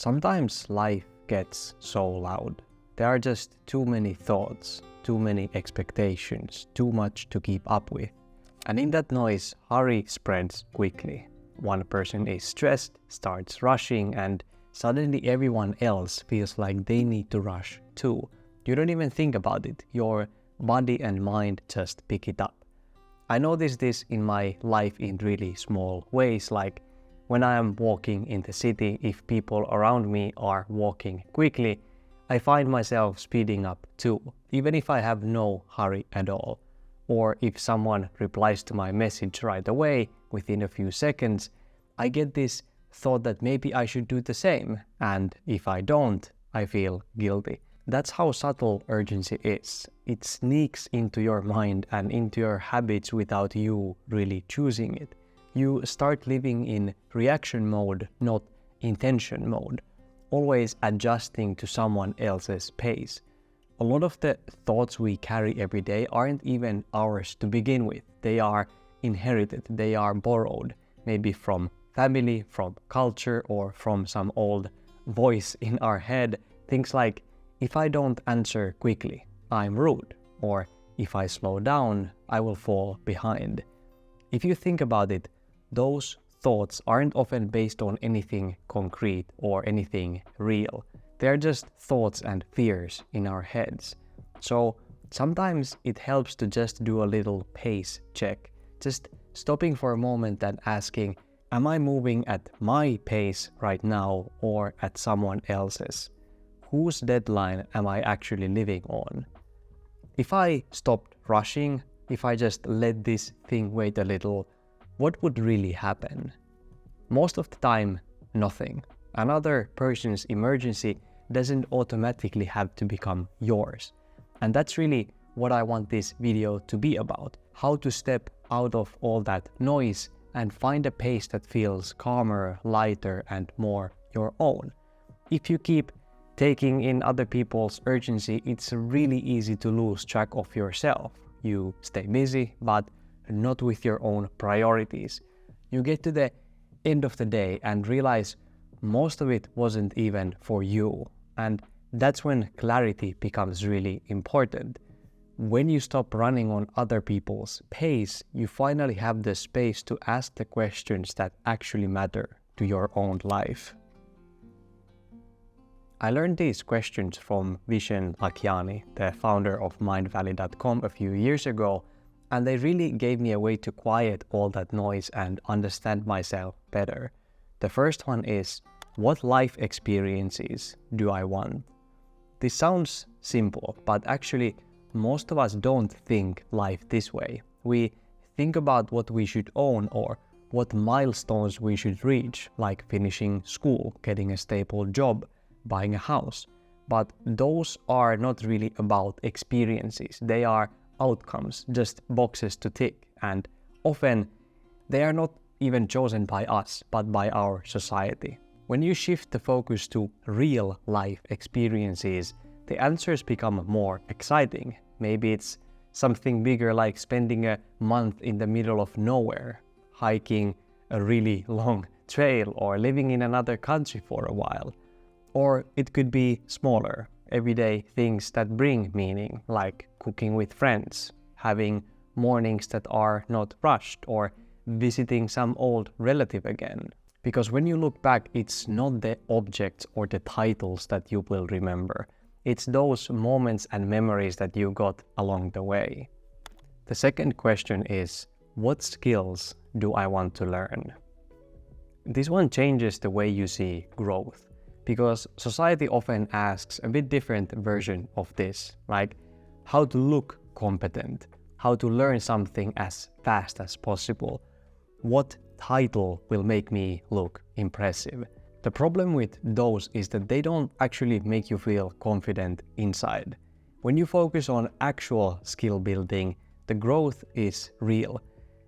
Sometimes life gets so loud. There are just too many thoughts, too many expectations, too much to keep up with. And in that noise, hurry spreads quickly. One person is stressed, starts rushing, and suddenly everyone else feels like they need to rush too. You don't even think about it. Your body and mind just pick it up. I notice this in my life in really small ways, like when I am walking in the city, if people around me are walking quickly, I find myself speeding up too, even if I have no hurry at all. Or if someone replies to my message right away, within a few seconds, I get this thought that maybe I should do the same, and if I don't, I feel guilty. That's how subtle urgency is. It sneaks into your mind and into your habits without you really choosing it. You start living in reaction mode, not intention mode, always adjusting to someone else's pace. A lot of the thoughts we carry every day aren't even ours to begin with. They are inherited, they are borrowed, maybe from family, from culture, or from some old voice in our head. Things like, if I don't answer quickly, I'm rude, or if I slow down, I will fall behind. If you think about it, those thoughts aren't often based on anything concrete or anything real. They're just thoughts and fears in our heads. So sometimes it helps to just do a little pace check, just stopping for a moment and asking, am I moving at my pace right now or at someone else's? Whose deadline am I actually living on? If I stopped rushing, if I just let this thing wait a little, what would really happen? Most of the time, nothing. Another person's emergency doesn't automatically have to become yours. And that's really what I want this video to be about. How to step out of all that noise and find a pace that feels calmer, lighter, and more your own. If you keep taking in other people's urgency, it's really easy to lose track of yourself. You stay busy, but not with your own priorities. You get to the end of the day and realize most of it wasn't even for you. And that's when clarity becomes really important. When you stop running on other people's pace, you finally have the space to ask the questions that actually matter to your own life. I learned these questions from Vishen Lakhiani, the founder of mindvalley.com, a few years ago, and they really gave me a way to quiet all that noise and understand myself better. The first one is, what life experiences do I want? This sounds simple, but actually most of us don't think life this way. We think about what we should own or what milestones we should reach, like finishing school, getting a stable job, buying a house. But those are not really about experiences. They are outcomes, just boxes to tick, and often they are not even chosen by us, but by our society. When you shift the focus to real life experiences, the answers become more exciting. Maybe it's something bigger, like spending a month in the middle of nowhere, hiking a really long trail, or living in another country for a while. Or it could be smaller, everyday things that bring meaning, like cooking with friends, having mornings that are not rushed, or visiting some old relative again. Because when you look back, it's not the objects or the titles that you will remember. It's those moments and memories that you got along the way. The second question is, what skills do I want to learn? This one changes the way you see growth. Because society often asks a bit different version of this, like how to look competent, how to learn something as fast as possible, what title will make me look impressive. The problem with those is that they don't actually make you feel confident inside. When you focus on actual skill building, the growth is real.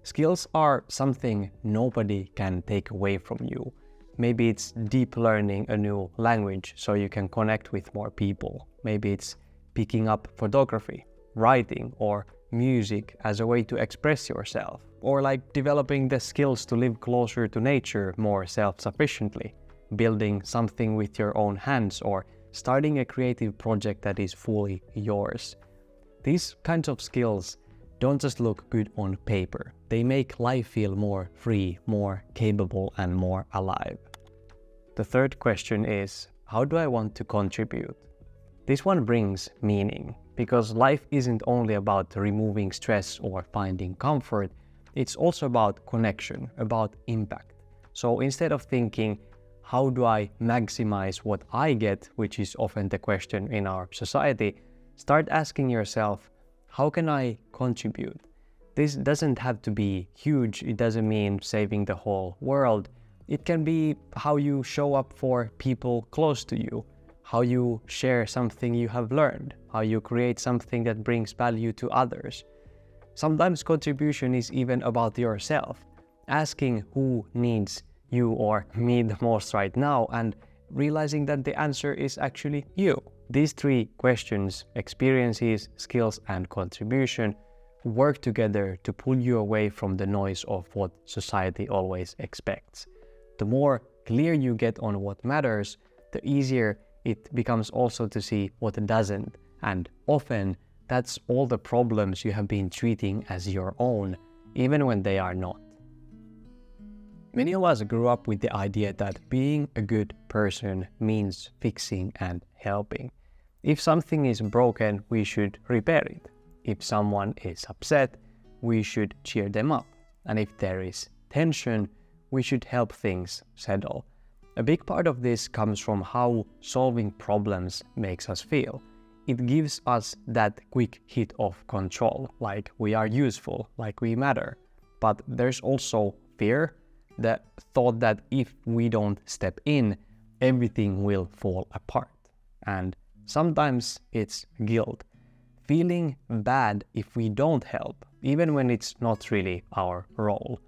Skills are something nobody can take away from you. Maybe it's deep learning a new language so you can connect with more people. Maybe it's picking up photography, writing, or music as a way to express yourself. Or like developing the skills to live closer to nature more self-sufficiently. building something with your own hands, or starting a creative project that is fully yours. These kinds of skills don't just look good on paper. They make life feel more free, more capable, and more alive. The third question is, how do I want to contribute? This one brings meaning, because life isn't only about removing stress or finding comfort, it's also about connection, about impact. So instead of thinking, how do I maximize what I get, which is often the question in our society, start asking yourself, how can I contribute? This doesn't have to be huge. It doesn't mean saving the whole world. It can be how you show up for people close to you, how you share something you have learned, how you create something that brings value to others. Sometimes contribution is even about yourself, asking who needs you or me the most right now, and realizing that the answer is actually you. These three questions, experiences, skills, and contribution, work together to pull you away from the noise of what society always expects. The more clear you get on what matters, the easier it becomes also to see what doesn't, and often that's all the problems you have been treating as your own, even when they are not. Many of us grew up with the idea that being a good person means fixing and helping. If something is broken, we should repair it. If someone is upset, we should cheer them up. And if there is tension, we should help things settle. A big part of this comes from how solving problems makes us feel. It gives us that quick hit of control, like we are useful, like we matter. But there's also fear, the thought that if we don't step in, everything will fall apart. And sometimes it's guilt, feeling bad if we don't help, even when it's not really our role.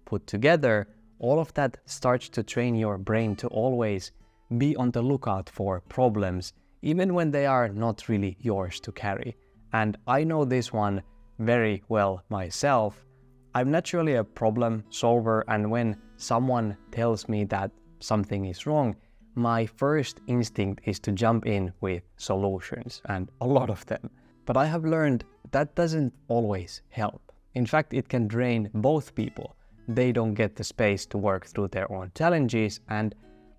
Put together, all of that starts to train your brain to always be on the lookout for problems, even when they are not really yours to carry. And I know this one very well myself. I'm naturally a problem solver, and when someone tells me that something is wrong, my first instinct is to jump in with solutions, and a lot of them. But I have learned that doesn't always help. In fact, it can drain both people. They don't get the space to work through their own challenges, and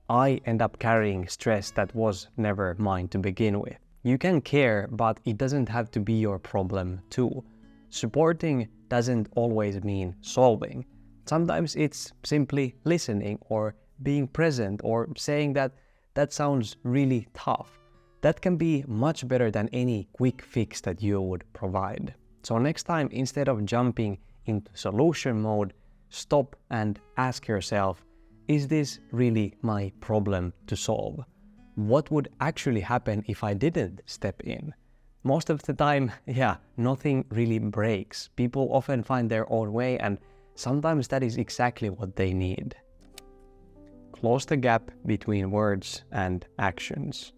I end up carrying stress that was never mine to begin with. You can care, but it doesn't have to be your problem too. Supporting doesn't always mean solving. Sometimes it's simply listening or being present or saying that sounds really tough. That can be much better than any quick fix that you would provide. So next time, instead of jumping into solution mode, stop and ask yourself, is this really my problem to solve? What would actually happen if I didn't step in? Most of the time, nothing really breaks. People often find their own way, and sometimes that is exactly what they need. Close the gap between words and actions.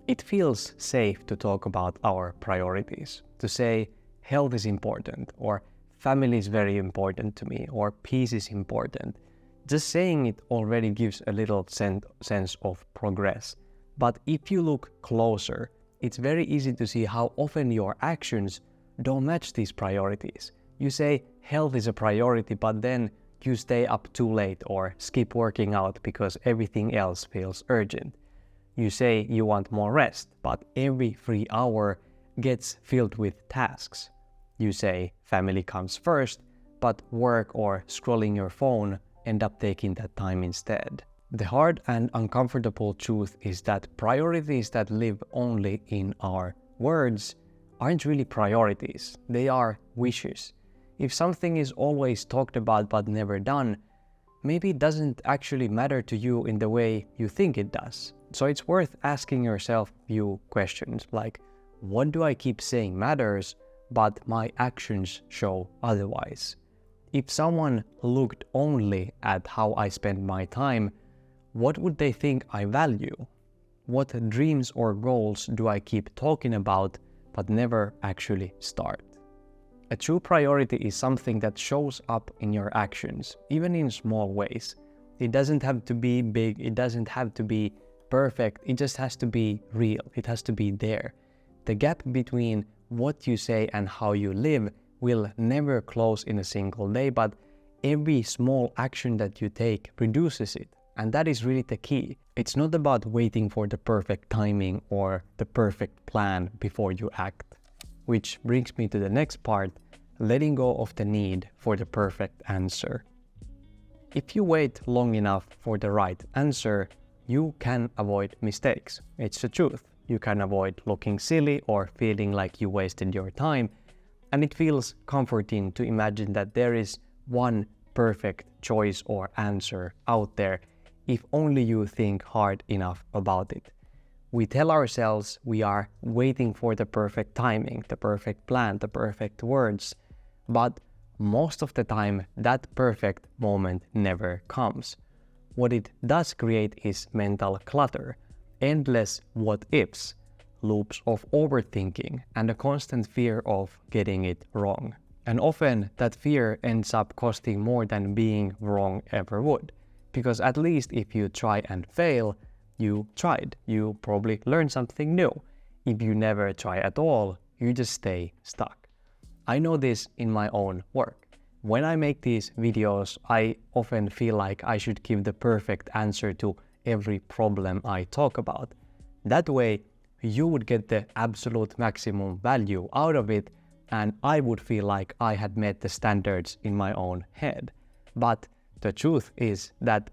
It feels safe to talk about our priorities, to say health is important, or family is very important to me, or peace is important. Just saying it already gives a little sense of progress. But if you look closer, it's very easy to see how often your actions don't match these priorities. You say health is a priority, but then you stay up too late or skip working out because everything else feels urgent. You say you want more rest, but every free hour gets filled with tasks. You say family comes first, but work or scrolling your phone end up taking that time instead. The hard and uncomfortable truth is that priorities that live only in our words aren't really priorities. They are wishes. If something is always talked about but never done, maybe it doesn't actually matter to you in the way you think it does. So it's worth asking yourself a few questions like, what do I keep saying matters, but my actions show otherwise? If someone looked only at how I spend my time, what would they think I value? What dreams or goals do I keep talking about but never actually start? A true priority is something that shows up in your actions, even in small ways. It doesn't have to be big, it doesn't have to be perfect, it just has to be real, it has to be there. The gap between what you say and how you live will never close in a single day, but every small action that you take produces it. And that is really the key. It's not about waiting for the perfect timing or the perfect plan before you act. Which brings me to the next part, letting go of the need for the perfect answer. If you wait long enough for the right answer, you can avoid mistakes. It's the truth. You can avoid looking silly or feeling like you wasted your time. And it feels comforting to imagine that there is one perfect choice or answer out there if only you think hard enough about it. We tell ourselves we are waiting for the perfect timing, the perfect plan, the perfect words, but most of the time that perfect moment never comes. What it does create is mental clutter, endless what-ifs, loops of overthinking, and a constant fear of getting it wrong. And often that fear ends up costing more than being wrong ever would. Because at least if you try and fail, you tried. You probably learned something new. If you never try at all, you just stay stuck. I know this in my own work. When I make these videos, I often feel like I should give the perfect answer to every problem I talk about. That way, you would get the absolute maximum value out of it, and I would feel like I had met the standards in my own head. But the truth is that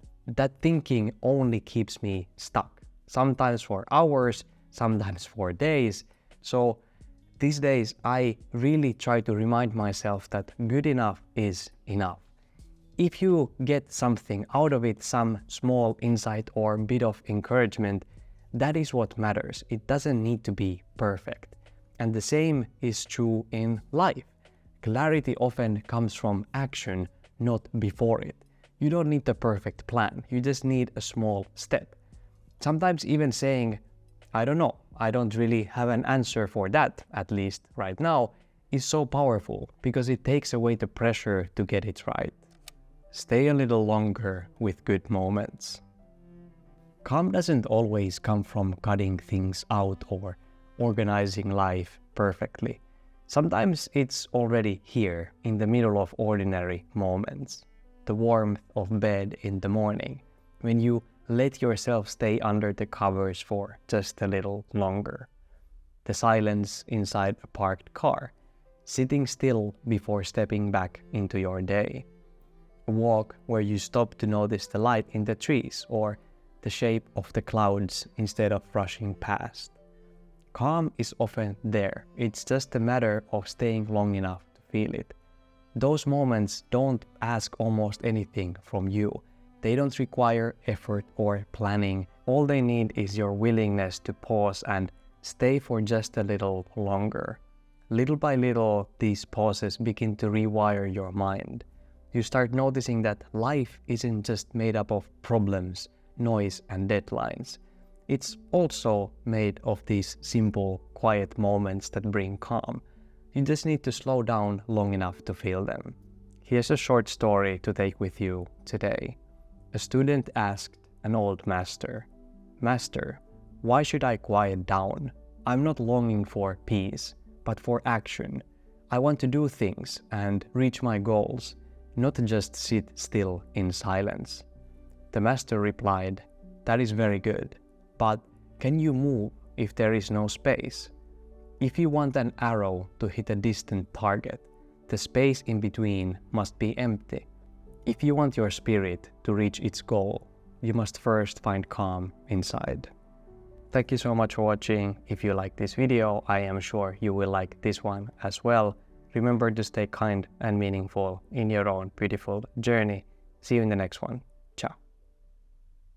thinking only keeps me stuck, sometimes for hours, sometimes for days. So these days I really try to remind myself that good enough is enough. If you get something out of it, some small insight or bit of encouragement, that is what matters. It doesn't need to be perfect. And the same is true in life. Clarity often comes from action, not before it. You don't need the perfect plan, you just need a small step. Sometimes even saying, I don't know, I don't really have an answer for that, at least right now, is so powerful because it takes away the pressure to get it right. Stay a little longer with good moments. Calm doesn't always come from cutting things out or organizing life perfectly. Sometimes it's already here in the middle of ordinary moments. The warmth of bed in the morning, when you let yourself stay under the covers for just a little longer. The silence inside a parked car, sitting still before stepping back into your day. A walk where you stop to notice the light in the trees or the shape of the clouds instead of rushing past. Calm is often there, it's just a matter of staying long enough to feel it. Those moments don't ask almost anything from you. They don't require effort or planning. All they need is your willingness to pause and stay for just a little longer. Little by little, these pauses begin to rewire your mind. You start noticing that life isn't just made up of problems, noise, and deadlines. It's also made of these simple, quiet moments that bring calm. You just need to slow down long enough to feel them. Here's a short story to take with you today. A student asked an old master, "Master, why should I quiet down? I'm not longing for peace, but for action. I want to do things and reach my goals, not just sit still in silence." The master replied, "That is very good, but can you move if there is no space? If you want an arrow to hit a distant target, the space in between must be empty. If you want your spirit to reach its goal, you must first find calm inside." Thank you so much for watching. If you like this video, I am sure you will like this one as well. Remember to stay kind and meaningful in your own beautiful journey. See you in the next one.